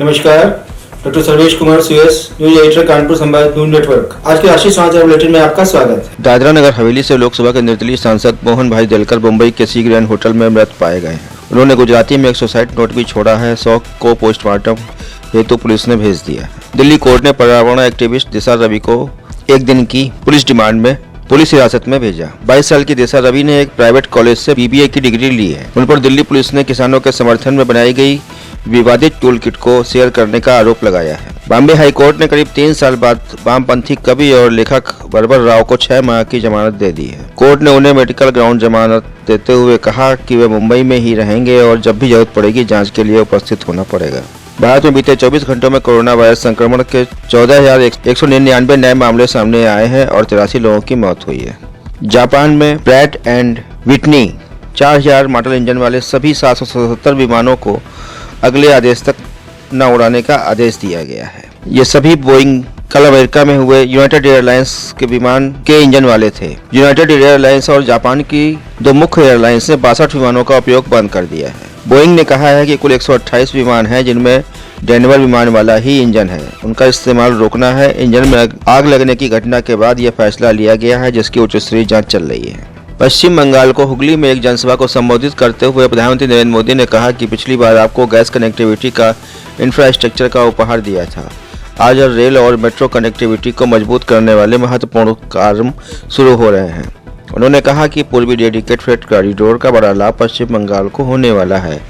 नमस्कार, डॉक्टर सर्वेश कुमार सुयस, news editor, Kanpur संवाद news network. आज के राष्ट्रीय समाचार बुलेटिन में आपका स्वागत है। दादरा नगर हवेली से लोकसभा के निर्दलीय सांसद मोहन भाई देलकर मुंबई के सी ग्रैंड होटल में मृत पाए गए हैं। उन्होंने गुजराती में 160 नोट भी छोड़ा है। 100 को पोस्टमार्टम हेतु पुलिस ने भेज दिया। दिल्ली कोर्ट ने पर्यावरण एक्टिविस्ट दिशा रवि को एक दिन की पुलिस रिमांड में पुलिस हिरासत में भेजा। 22 साल की दिशा रवि ने एक प्राइवेट कॉलेज से BBA की डिग्री ली है। उन पर दिल्ली पुलिस ने किसानों के समर्थन में बनाई गई विवादित टूल किट को शेयर करने का आरोप लगाया है। बॉम्बे हाई कोर्ट ने करीब 3 साल बाद वामपंथी कवि और लेखक बर्बर राव को 6 माह की जमानत दे दी है। कोर्ट ने उन्हें मेडिकल ग्राउंड जमानत देते हुए कहा कि वे मुंबई में ही रहेंगे और जब भी जरूरत पड़ेगी जांच के लिए उपस्थित होना पड़ेगा। भारत में बीते 24 घंटों में कोरोना वायरस संक्रमण के 14,199 नए मामले सामने आए हैं और 83 लोगों की मौत हुई है। जापान में Pratt and Whitney 4000 model engine वाले सभी 777 विमानों को अगले आदेश तक न उड़ाने का आदेश दिया गया है। ये सभी बोइंग कल अमेरिका में हुए यूनाइटेड एयरलाइंस के विमान के इंजन वाले थे। यूनाइटेड एयरलाइंस और जापान की दो मुख्य एयरलाइंस ने 62 विमानों का उपयोग बंद कर दिया है। बोइंग ने कहा है कि कुल 128 विमान हैं जिनमें डेनवर विमान वाला ही इंजन है। उनका इस्तेमाल रोकना है। इंजन में आग लगने की घटना के बाद यह फैसला लिया गया है, जिसकी उच्च स्तरीय जांच चल रही है। पश्चिम बंगाल को हुगली में एक जनसभा को संबोधित करते हुए प्रधानमंत्री नरेंद्र मोदी ने कहा कि पिछली बार आपको गैस कनेक्टिविटी का इंफ्रास्ट्रक्चर का उपहार दिया था। आज रेल और मेट्रो कनेक्टिविटी को मजबूत करने वाले महत्वपूर्ण कार्य शुरू हो रहे हैं। उन्होंने कहा कि पूर्वी डेडिकेटेड फ्रेट कॉरिडोर का बड़ा लाभ पश्चिम बंगाल को होने वाला है।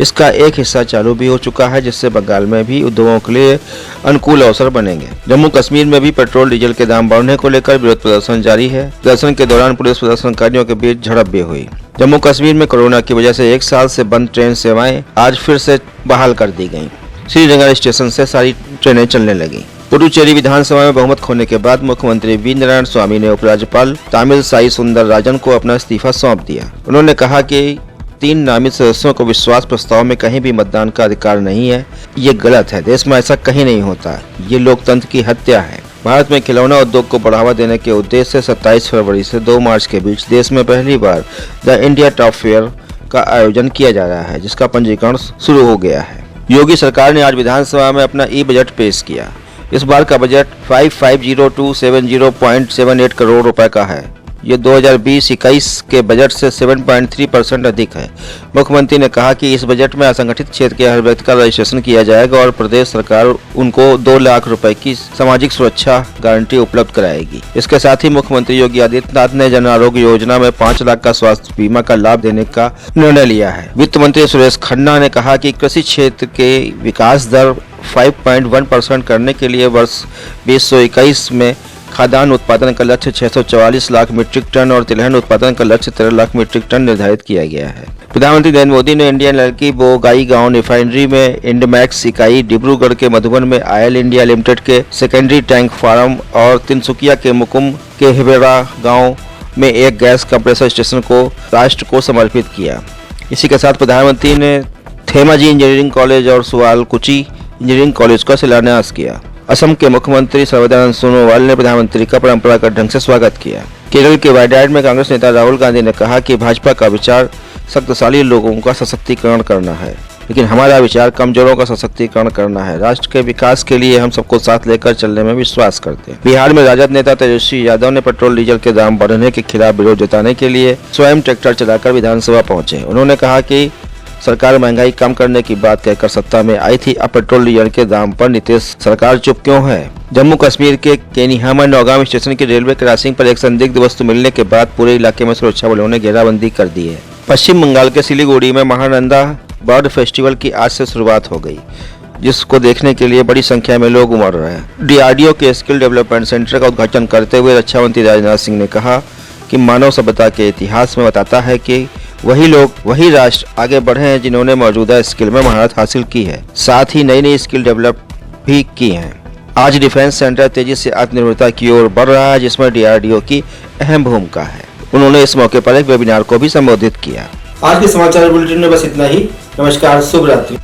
इसका एक हिस्सा चालू भी हो चुका है, जिससे बंगाल में भी उद्योगों के लिए अनुकूल अवसर बनेंगे। जम्मू कश्मीर में भी पेट्रोल डीजल के दाम बढ़ने को लेकर विरोध प्रदर्शन जारी है। प्रदर्शन के दौरान पुलिस प्रदर्शनकारियों के बीच झड़प भी हुई। जम्मू कश्मीर में कोरोना की वजह से 1 साल से बंद ट्रेन सेवाएं आज फिर से बहाल कर दी गयी। श्रीनगर स्टेशन से सारी ट्रेनें चलने लगी। पुडुचेरी विधानसभा में बहुमत खोने के बाद मुख्यमंत्री वी नारायण स्वामी ने उपराज्यपाल तामिलसाई सुंदरराजन को अपना इस्तीफा सौंप दिया। उन्होंने कहा कि 3 नामित सदस्यों को विश्वास प्रस्ताव में कहीं भी मतदान का अधिकार नहीं है। ये गलत है। देश में ऐसा कहीं नहीं होता। ये लोकतंत्र की हत्या है। भारत में खिलौना उद्योग को बढ़ावा देने के उद्देश्य से 27 फरवरी से 2 मार्च के बीच देश में पहली बार द इंडिया टॉप फेयर का आयोजन किया जा रहा है, जिसका पंजीकरण शुरू हो गया है। योगी सरकार ने आज विधानसभा में अपना ई-बजट पेश किया। इस बार का बजट 550270.78 करोड़ रुपए का है। ये 2020-21 के बजट से 7.3% अधिक है। मुख्यमंत्री ने कहा कि इस बजट में असंगठित क्षेत्र के हर व्यक्ति का रजिस्ट्रेशन किया जाएगा और प्रदेश सरकार उनको 2 लाख रुपए की सामाजिक सुरक्षा गारंटी उपलब्ध कराएगी। इसके साथ ही मुख्यमंत्री योगी आदित्यनाथ ने जन आरोग्य योजना में 5 लाख का स्वास्थ्य बीमा का लाभ देने का निर्णय लिया है। वित्त मंत्री सुरेश खन्ना ने कहा कि कृषि क्षेत्र के विकास दर 5.1% करने के लिए वर्ष 2021 में खाद्यान्न उत्पादन का लक्ष्य 644 लाख मीट्रिक टन और तिलहन उत्पादन का लक्ष्य 13 लाख मीट्रिक टन निर्धारित किया गया है। प्रधानमंत्री नरेंद्र मोदी ने इंडियन लड़की बोगाई गांव रिफाइनरी में इंडमैक्स इकाई, डिब्रूगढ़ के मधुबन में आयल इंडिया लिमिटेड के सेकेंडरी टैंक फार्म और तिनसुकिया के मुकुम के हिबेरा गाँव में एक गैस कंप्रेसर स्टेशन को राष्ट्र को समर्पित किया। इसी के साथ प्रधानमंत्री ने धेमाजी इंजीनियरिंग कॉलेज और सुआलकुची इंजीनियरिंग कॉलेज का शिलान्यास किया। असम के मुख्यमंत्री सर्बानंद सोनोवाल ने प्रधानमंत्री का परंपरागत ढंग से स्वागत किया। केरल के वायनाड में कांग्रेस नेता राहुल गांधी ने कहा कि भाजपा का विचार शक्तिशाली लोगों का सशक्तिकरण करना है, लेकिन हमारा विचार कमजोरों का सशक्तिकरण करना है। राष्ट्र के विकास के लिए हम सबको साथ लेकर चलने में विश्वास करते हैं। बिहार में राजद नेता तेजस्वी यादव ने पेट्रोल डीजल के दाम बढ़ने के खिलाफ विरोध जताने के लिए स्वयं ट्रैक्टर चलाकर विधानसभा पहुंचे। उन्होंने कहा कि सरकार महंगाई कम करने की बात कहकर सत्ता में आई थी, अब पेट्रोल डीजल के दाम पर नीतीश सरकार चुप क्यों है। जम्मू कश्मीर के केनिहामा नौगाम स्टेशन की रेलवे क्रॉसिंग पर एक संदिग्ध वस्तु मिलने के बाद पूरे इलाके में सुरक्षा बलों ने घेराबंदी कर दी है। पश्चिम बंगाल के सिलीगुड़ी में महानंदा बर्ड फेस्टिवल की आज से शुरुआत हो गई, जिसको देखने के लिए बड़ी संख्या में लोग उमड़ रहे हैं। DRDO के स्किल डेवलपमेंट सेंटर का उद्घाटन करते हुए रक्षा मंत्री राजनाथ सिंह ने कहा कि मानव सभ्यता के इतिहास में बताता है कि वही लोग, वही राष्ट्र आगे बढ़े हैं जिन्होंने मौजूदा स्किल में महारत हासिल की है, साथ ही नई नई स्किल डेवलप भी की हैं। आज डिफेंस सेंटर तेजी से आत्मनिर्भरता की ओर बढ़ रहा है, जिसमें DRDO की अहम भूमिका है। उन्होंने इस मौके पर एक वेबिनार को भी संबोधित किया। आज के समाचार बुलेटिन में बस इतना ही। नमस्कार, शुभ रात्रि।